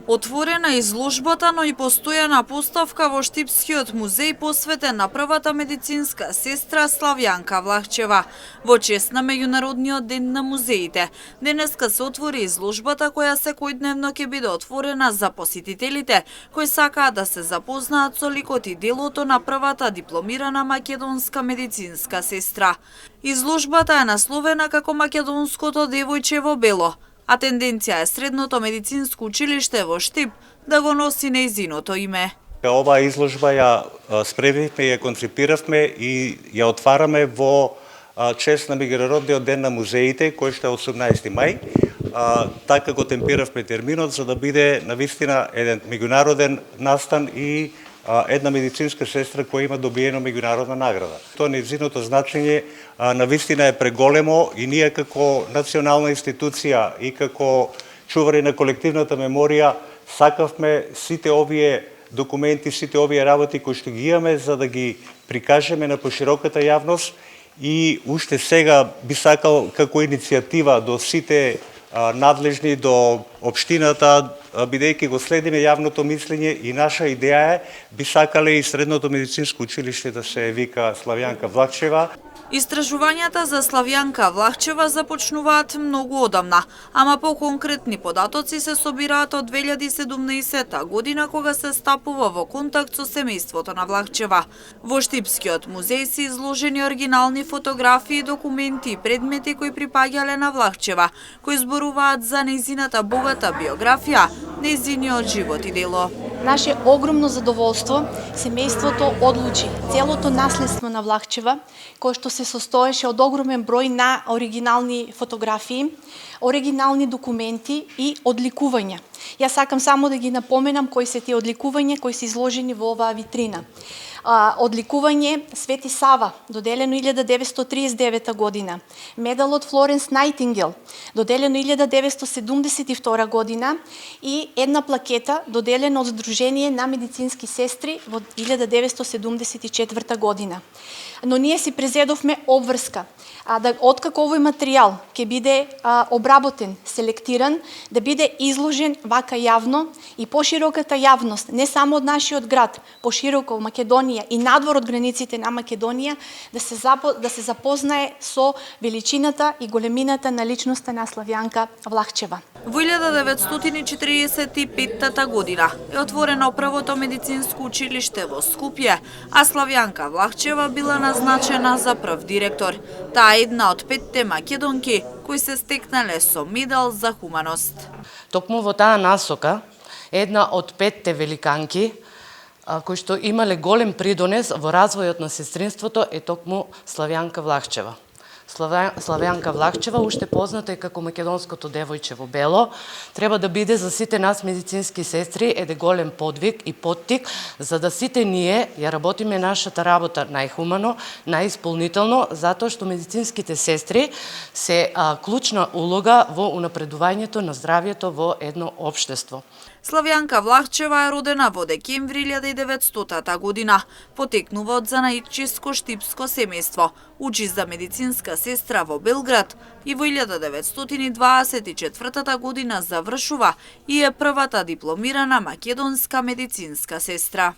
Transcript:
Отворена изложбата, но и постојана поставка во Штипскиот музеј посветен на првата медицинска сестра Славјанка Влахчева. Во чест на Меѓународниот ден на музеите, денеска се отвори изложбата која секојдневно ќе биде отворена за посетителите кои сакаат да се запознаат со ликот и делото на првата дипломирана македонска медицинска сестра. Изложбата е насловена како Македонското девојче во бело, а тенденција е средното медицинско училиште во Штип да го носи нејзиното име. Оваа изложба ја спремивме, ја концепиравме и ја отвараме во чест на Меѓународниот ден на музеите, кој што е 18 мај. Така го темпиравме терминот за да биде навистина еден меѓународен настан и една медицинска сестра која има добиено меѓународна награда. Тоа нејзиното значење навистина е преголемо и ние како национална институција и како чувари на колективната меморија сакавме сите овие документи, сите овие работи кои што ги имаме за да ги прикажеме на пошироката јавност и уште сега би сакал како иницијатива до сите надлежни, до општината, бидејќи го следиме јавното мислење и наша идеја е, би сакале и средното медицинско училиште да се вика Славјанка Влахчева. Истражувањата за Славјанка Влахчева започнуваат многу одамна, ама по-конкретни податоци се собираат од 2017 година кога се стапува во контакт со семејството на Влахчева. Во Штипскиот музеј се изложени оригинални фотографии, документи и предмети кои припаѓале на Влахчева, кои зборуваат за нејзината богата биографија, нејзиниот живот и дело. Наше огромно задоволство, семејството одлучи целото наследство на Влахчева, кое што се состоеше од огромен број на оригинални фотографии, оригинални документи и одликувања. Јас сакам само да ги напоменам кои се тие одликувања кои се изложени во оваа витрина. Одликување Свети Сава, доделено 1939 година. Медалот Флоренс Најтингел, доделено 1972 година и една плакета доделена од Сдружение на медицински сестри во 1974 година. Но ние си презедовме обврска, откако овој материјал ќе биде обработен, селектиран, да биде изложен вака јавно и пошироката јавност, не само од нашиот град, пошироко Македонија и надвор од границите на Македонија, да се запознае со величината и големината на личноста на Славјанка Влахчева. Во 1945 година е отворено првото медицинско училиште во Скопје, а Славјанка Влахчева била назначена за прв директор. Таа е една од 5 македонки кои се стекнале со медал за хуманост. Токму во таа насока, една од 5 великанки кои што имале голем придонес во развојот на сестринството е токму Славјанка Влахчева. Славјанка Влахчева, уште позната и како македонското девојче во бело, треба да биде за сите нас медицински сестри еден голем подвиг и поттик, за да сите ние ја работиме нашата работа најхумано, најисполнително, затоа што медицинските сестри се клучна улога во унапредувањето на здравјето во едно општество. Славјанка Влахчева е родена во декември 1900 година. Потекнува од занаидчиско штипско семејство. Учи за медицинска сестра во Белград и во 1924 година завршува и е првата дипломирана македонска медицинска сестра.